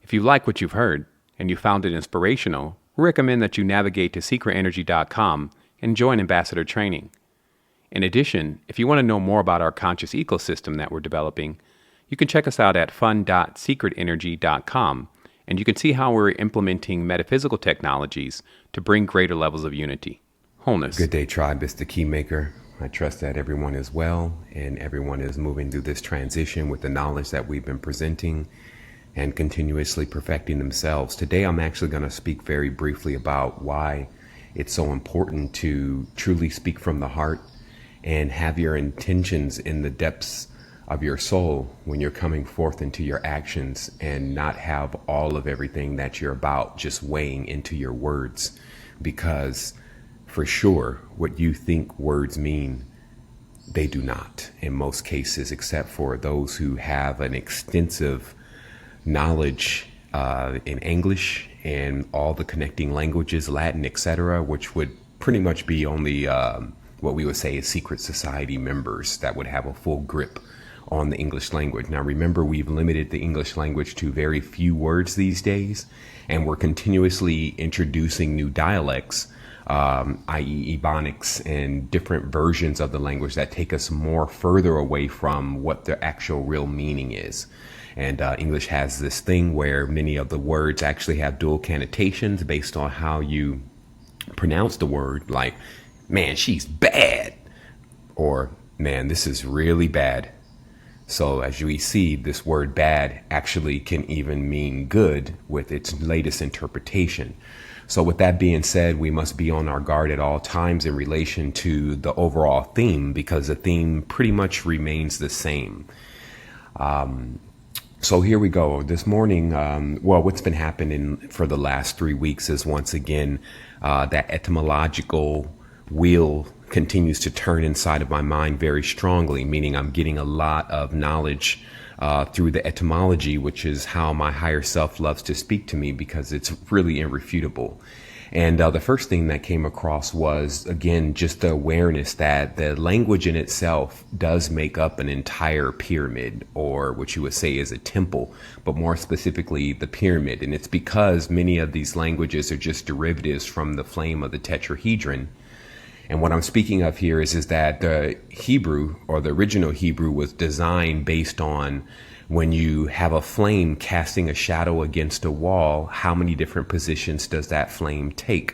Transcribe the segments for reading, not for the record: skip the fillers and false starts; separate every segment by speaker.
Speaker 1: If you like what you've heard and you found it inspirational, we recommend that you navigate to secretenergy.com and join Ambassador Training. In addition, if you want to know more about our conscious ecosystem that we're developing, you can check us out at fun.secretenergy.com, and you can see how we're implementing metaphysical technologies to bring greater levels of unity, wholeness.
Speaker 2: Good day, tribe. It's the Keymaker. I trust that everyone is well and everyone is moving through this transition with the knowledge that we've been presenting and continuously perfecting themselves. Today, I'm actually going to speak very briefly about why it's so important to truly speak from the heart and have your intentions in the depths of your soul when you're coming forth into your actions, and not have all of everything that you're about just weighing into your words. Because for sure, what you think words mean, they do not in most cases, except for those who have an extensive knowledge in English and all the connecting languages, Latin, etc., which would pretty much be only what we would say is secret society members that would have a full grip on the English language. Now, remember, we've limited the English language to very few words these days, and we're continuously introducing new dialects, i.e. Ebonics, and different versions of the language that take us more further away from what the actual real meaning is. And English has this thing where many of the words actually have dual connotations based on how you pronounce the word, like, man, she's bad, or man, this is really bad. So as we see, this word bad actually can even mean good with its latest interpretation. So with that being said, we must be on our guard at all times in relation to the overall theme, because the theme pretty much remains the same. So here we go. This morning, what's been happening for the last 3 weeks is, once again, that etymological wheel continues to turn inside of my mind very strongly, meaning I'm getting a lot of knowledge through the etymology, which is how my higher self loves to speak to me, because it's really irrefutable. And the first thing that came across was, again, just the awareness that the language in itself does make up an entire pyramid, or what you would say is a temple, but more specifically the pyramid. And it's because many of these languages are just derivatives from the flame of the tetrahedron. And what I'm speaking of here is that the Hebrew, or the original Hebrew, was designed based on when you have a flame casting a shadow against a wall, how many different positions does that flame take?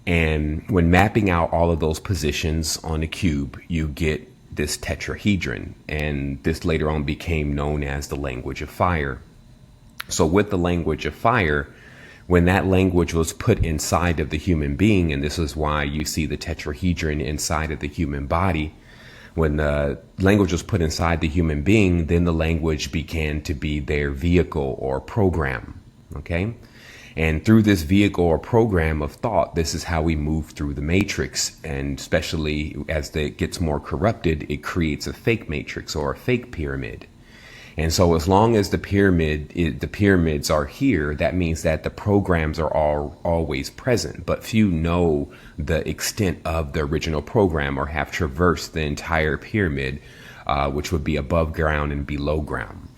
Speaker 2: And when mapping out all of those positions on a cube, you get this tetrahedron. And this later on became known as the language of fire. So with the language of fire, when that language was put inside of the human being, and this is why you see the tetrahedron inside of the human body, when the language was put inside the human being, then the language began to be their vehicle or program. Okay. And through this vehicle or program of thought, this is how we move through the matrix. And especially as it gets more corrupted, it creates a fake matrix or a fake pyramid. And so as long as the pyramids are here, that means that the programs are always present, but few know the extent of the original program or have traversed the entire pyramid, which would be above ground and below ground.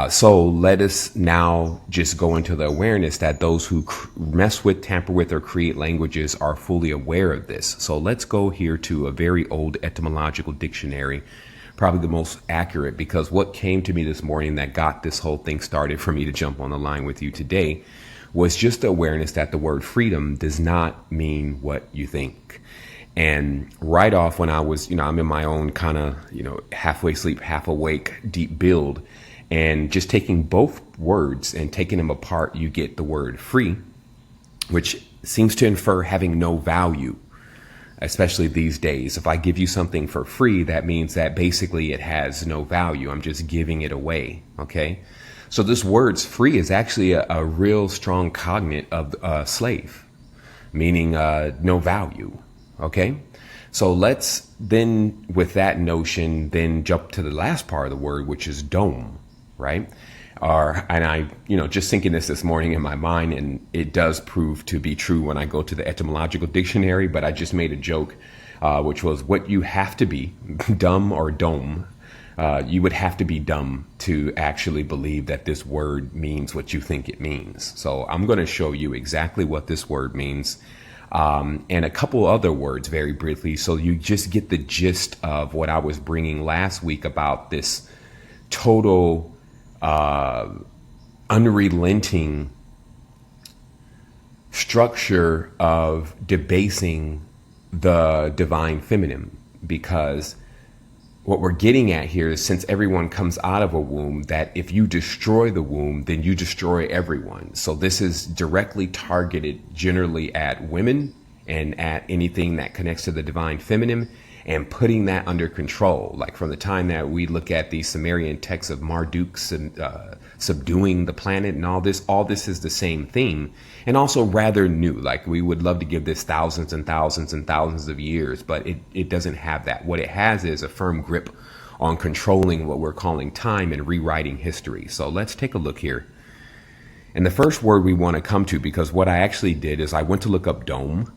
Speaker 2: So let us now just go into the awareness that those who mess with, tamper with, or create languages are fully aware of this. So let's go here to a very old etymological dictionary, probably the most accurate, because what came to me this morning that got this whole thing started for me to jump on the line with you today was just the awareness that the word freedom does not mean what you think. And right off, when I was, I'm in my own kind of, halfway sleep, half awake, deep build, and just taking both words and taking them apart, you get the word free, which seems to infer having no value. Especially these days, if I give you something for free, that means that basically it has no value. I'm just giving it away. Okay. So this word's free is actually a real strong cognate of slave, meaning no value. Okay. So let's then, with that notion, then jump to the last part of the word, which is dome, right? And I, just thinking this morning in my mind, and it does prove to be true when I go to the etymological dictionary, but I just made a joke, which was what you have to be, dumb or dome, You would have to be dumb to actually believe that this word means what you think it means. So I'm going to show you exactly what this word means, and a couple other words very briefly, so you just get the gist of what I was bringing last week about this total unrelenting structure of debasing the divine feminine. Because what we're getting at here is, since everyone comes out of a womb, that if you destroy the womb, then you destroy everyone. So this is directly targeted generally at women and at anything that connects to the divine feminine, and putting that under control. Like from the time that we look at the Sumerian texts of Marduk subduing the planet and all this is the same theme, and also rather new. Like we would love to give this thousands and thousands and thousands of years, but it doesn't have that. What it has is a firm grip on controlling what we're calling time and rewriting history. So let's take a look here. And the first word we want to come to, because what I actually did is I went to look up dome,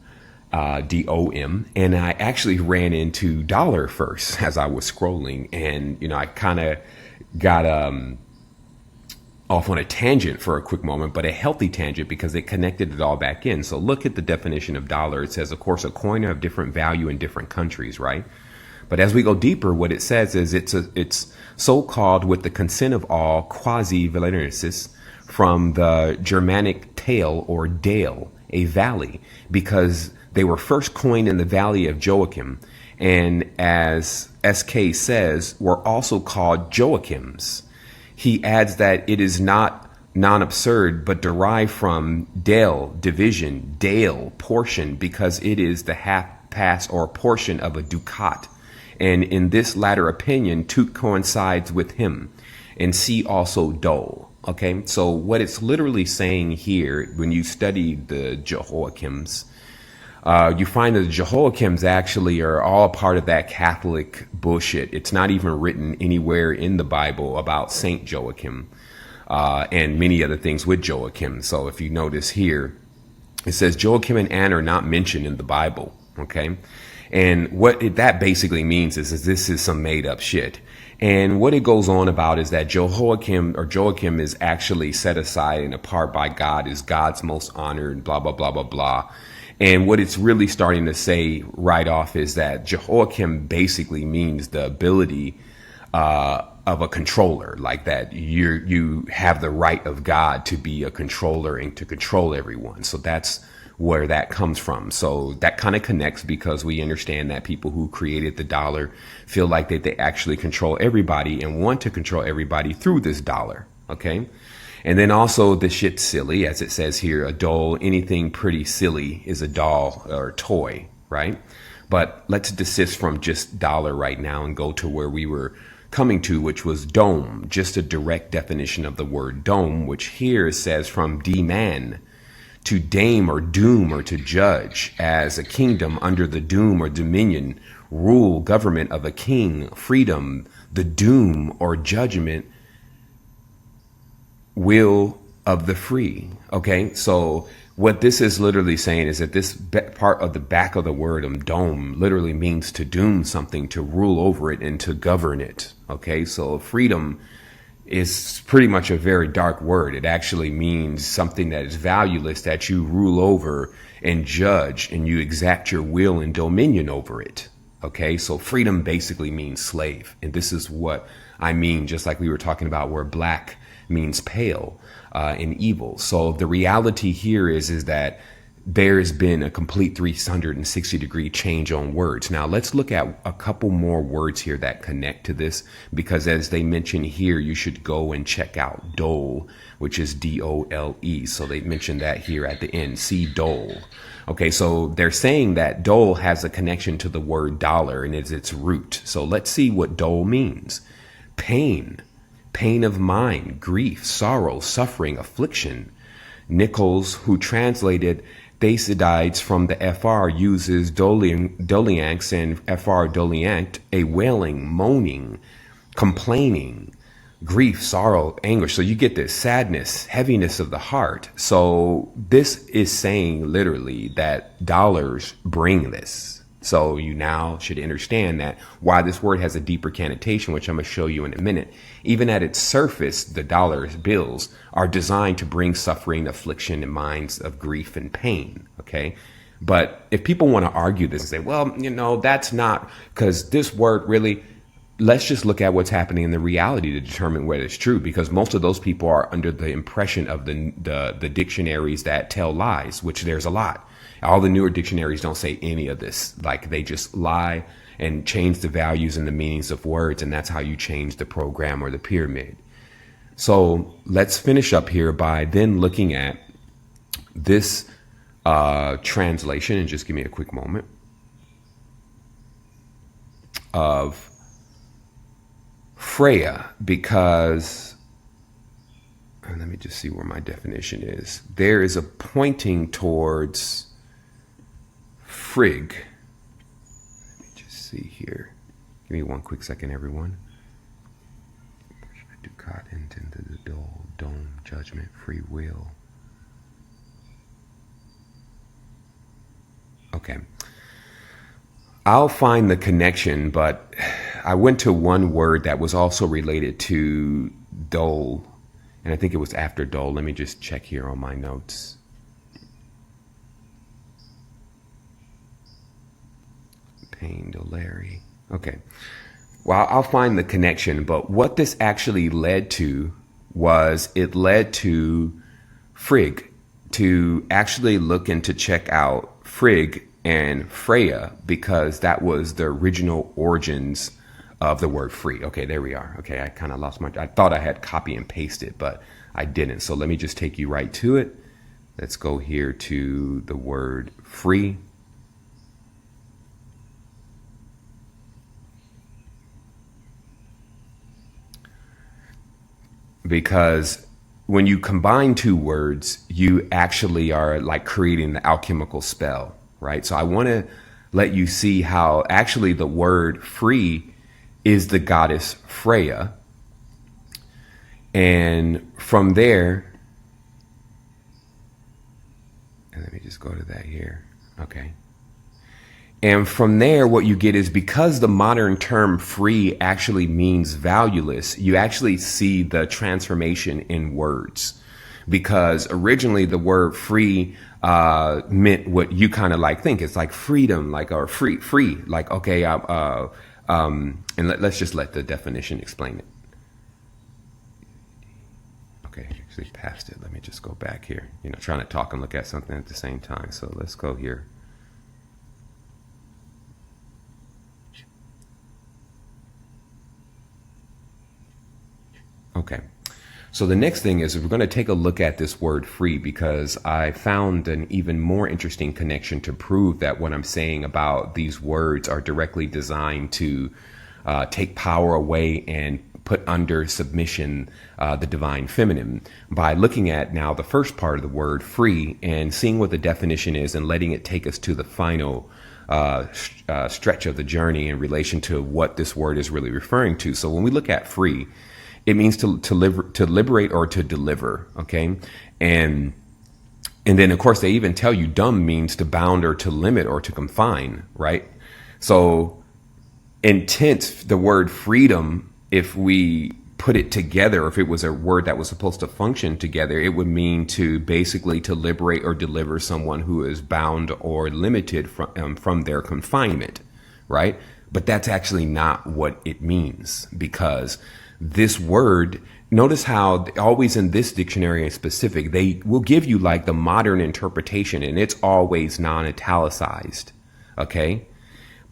Speaker 2: DOM, and I actually ran into dollar first as I was scrolling, and I kind of got off on a tangent for a quick moment, but a healthy tangent, because it connected it all back in. So look at the definition of dollar. It says, of course, a coin of different value in different countries, right? But as we go deeper, what it says is it's so called with the consent of all, quasi villeneuses, from the Germanic tale or dale, a valley, because they were first coined in the valley of Joachim, and as SK says, were also called Joachims. He adds that it is not non-absurd, but derived from dale, division, dale, portion, because it is the half pass or portion of a ducat. And in this latter opinion, tout coincides with him. And see also dole. Okay, so what it's literally saying here, when you study the Jehoiakims, you find that the Jehoiakims actually are all a part of that Catholic bullshit. It's not even written anywhere in the Bible about Saint Joachim and many other things with Joachim. So if you notice here, it says Joachim and Anne are not mentioned in the Bible. Okay, and what that basically means is this is some made up shit. And what it goes on about is that Jehoiakim or Joachim is actually set aside and apart by God, is God's most honored, blah, blah, blah, blah, blah. And what it's really starting to say right off is that Jehoiakim basically means the ability of a controller, like that you have the right of God to be a controller and to control everyone. So that's where that comes from. So that kind of connects, because we understand that people who created the dollar feel like that they actually control everybody and want to control everybody through this dollar. Okay. And then also the shit's silly, as it says here, a doll, anything pretty silly is a doll or toy, right? But let's desist from just dollar right now and go to where we were coming to, which was dome, just a direct definition of the word dome, which here says from D-man, to dame or doom or to judge, as a kingdom under the doom or dominion, rule, government of a king, freedom, the doom or judgment, will of the free. Okay, so what this is literally saying is that this part of the back of the word dome literally means to doom something, to rule over it and to govern it. Okay, so freedom is pretty much a very dark word. It actually means something that is valueless, that you rule over and judge, and you exact your will and dominion over it. Okay, so freedom basically means slave. And this is what I mean, just like we were talking about where black means pale and evil. So the reality here is that there's been a complete 360-degree change on words. Now let's look at a couple more words here that connect to this, because as they mention here, you should go and check out dole, which is D-O-L-E. So they mentioned that here at the end, see dole. Okay, so they're saying that dole has a connection to the word dollar and is its root. So let's see what dole means. Pain, pain of mind, grief, sorrow, suffering, affliction. Nichols, who translated Thucydides from the FR, uses dolianx and FR doliant, a wailing, moaning, complaining, grief, sorrow, anguish. So you get this sadness, heaviness of the heart. So this is saying literally that dollars bring this. So you now should understand that why this word has a deeper connotation, which I'm going to show you in a minute. Even at its surface, the dollars, bills, are designed to bring suffering, affliction, and minds of grief and pain. Okay. But if people want to argue this and say, well, that's not, because this word really, let's just look at what's happening in the reality to determine whether it's true, because most of those people are under the impression of the dictionaries that tell lies, which there's a lot. All the newer dictionaries don't say any of this. Like, they just lie and change the values and the meanings of words, and that's how you change the program or the pyramid. So let's finish up here by then looking at this translation, and just give me a quick moment, of Freya, because let me just see where my definition is. There is a pointing towards Frigg. Let me just see here. Give me one quick second, everyone. Ducat into the dome, judgment, free will. Okay. I'll find the connection, but I went to one word that was also related to dole, and I think it was after dole. Let me just check here on my notes. Pain, dolary. Okay. Well, I'll find the connection, but what this actually led to was it led to Frigg to actually look and to check out Frigg and Freya, because that was the original origins of the word free. Okay, there we are. Okay, I kind of lost I thought I had copy and pasted, but I didn't. So let me just take you right to it. Let's go here to the word free. Because when you combine two words, you actually are like creating the alchemical spell, right? So I want to let you see how actually the word free is the goddess Freya. And from there, and let me just go to that here. Okay. And from there, what you get is, because the modern term free actually means valueless, you actually see the transformation in words. Because originally the word free meant what you kind of like think. It's like freedom, like, or free, like, okay, and let's just let the definition explain it. Okay, actually passed it. Let me just go back here. Trying to talk and look at something at the same time. So let's go here. Okay, so the next thing is we're going to take a look at this word free, because I found an even more interesting connection to prove that what I'm saying about these words are directly designed to take power away and put under submission the divine feminine, by looking at now the first part of the word free and seeing what the definition is and letting it take us to the final stretch of the journey in relation to what this word is really referring to. So when we look at free, it means to liberate or to deliver, okay? And then, of course, they even tell you dumb means to bound or to limit or to confine, right? So intense, the word freedom, if we put it together, if it was a word that was supposed to function together, it would mean to basically to liberate or deliver someone who is bound or limited from their confinement, right? But that's actually not what it means, because this word, notice how always in this dictionary in specific, they will give you like the modern interpretation, and it's always non-italicized, okay?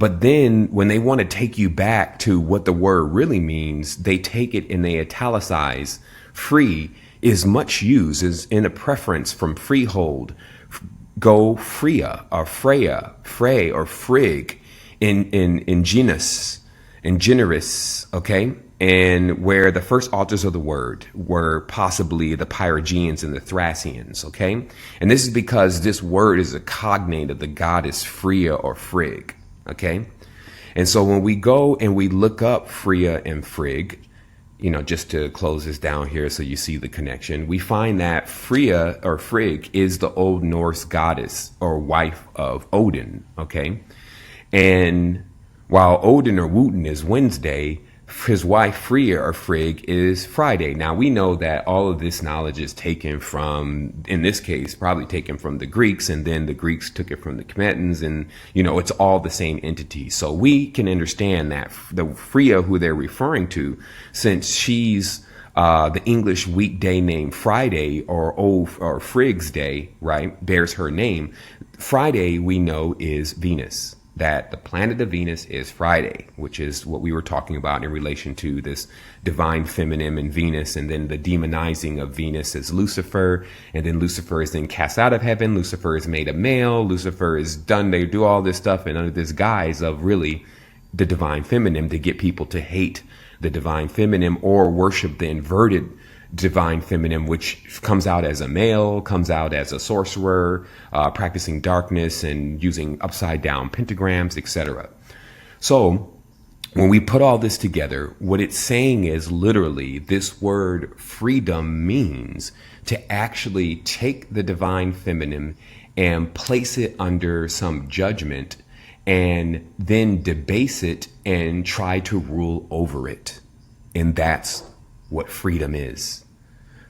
Speaker 2: But then when they want to take you back to what the word really means, they take it and they italicize. Free is much used as in a preference from freehold, go Freya or Freya, Frey or Frigg in genus, in generis, okay? And where the first authors of the word were possibly the Pyrogeans and the Thracians, okay? And this is because this word is a cognate of the goddess Freya or Frigg, okay? And so when we go and we look up Freya and Frigg, just to close this down here so you see the connection, we find that Freya or Frigg is the Old Norse goddess or wife of Odin, okay? And while Odin or Wooten is Wednesday, his wife Freya or Frigg is Friday. Now we know that all of this knowledge is taken from, in this case, probably taken from the Greeks, and then the Greeks took it from the Commetans, and it's all the same entity. So we can understand that the Freya who they're referring to, since she's the English weekday name Friday, or Frigg's Day, right, bears her name. Friday, we know, is Venus. That the planet of Venus is Friday, which is what we were talking about in relation to this divine feminine and Venus, and then the demonizing of Venus as Lucifer, and then Lucifer is then cast out of heaven. Lucifer is made a male. Lucifer is done. They do all this stuff, and under this guise of really the divine feminine, to get people to hate the divine feminine or worship the inverted divine feminine, which comes out as a male, comes out as a sorcerer, practicing darkness and using upside down pentagrams, etc. So when we put all this together, what it's saying is literally this word freedom means to actually take the divine feminine and place it under some judgment, and then debase it and try to rule over it. And that's what freedom is.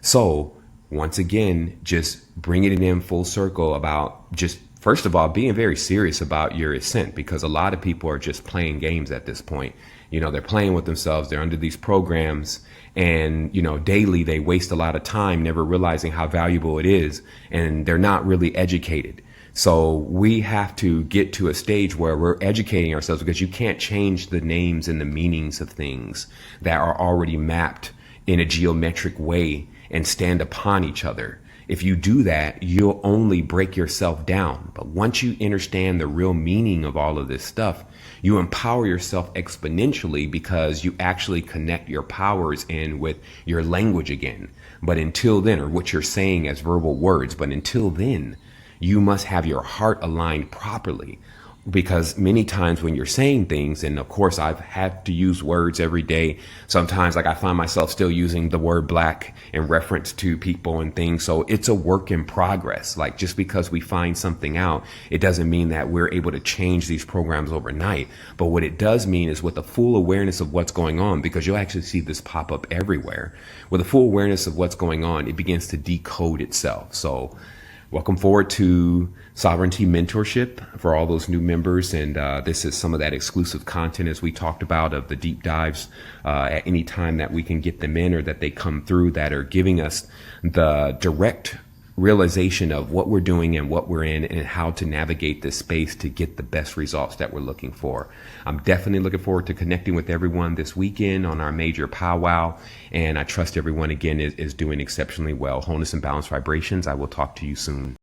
Speaker 2: So once again, just bringing it in full circle about just, first of all, being very serious about your ascent, because a lot of people are just playing games at this point. They're playing with themselves. They're under these programs, and, daily they waste a lot of time never realizing how valuable it is, and they're not really educated. So we have to get to a stage where we're educating ourselves, because you can't change the names and the meanings of things that are already mapped in a geometric way and stand upon each other. If you do that, you'll only break yourself down. But once you understand the real meaning of all of this stuff, you empower yourself exponentially, because you actually connect your powers in with your language again. But until then, or what you're saying as verbal words, but until then, you must have your heart aligned properly. Because many times when you're saying things, and of course I've had to use words every day. Sometimes, like, I find myself still using the word black in reference to people and things. So it's a work in progress. Like, just because we find something out, it doesn't mean that we're able to change these programs overnight. But what it does mean is, with a full awareness of what's going on, because you'll actually see this pop up everywhere, with a full awareness of what's going on, it begins to decode itself. So welcome forward to Sovereignty Mentorship for all those new members. And this is some of that exclusive content, as we talked about, of the deep dives at any time that we can get them in, or that they come through, that are giving us the direct realization of what we're doing and what we're in, and how to navigate this space to get the best results that we're looking for. I'm definitely looking forward to connecting with everyone this weekend on our major powwow, and I trust everyone again is doing exceptionally well. Wholeness and Balanced Vibrations. I will talk to you soon.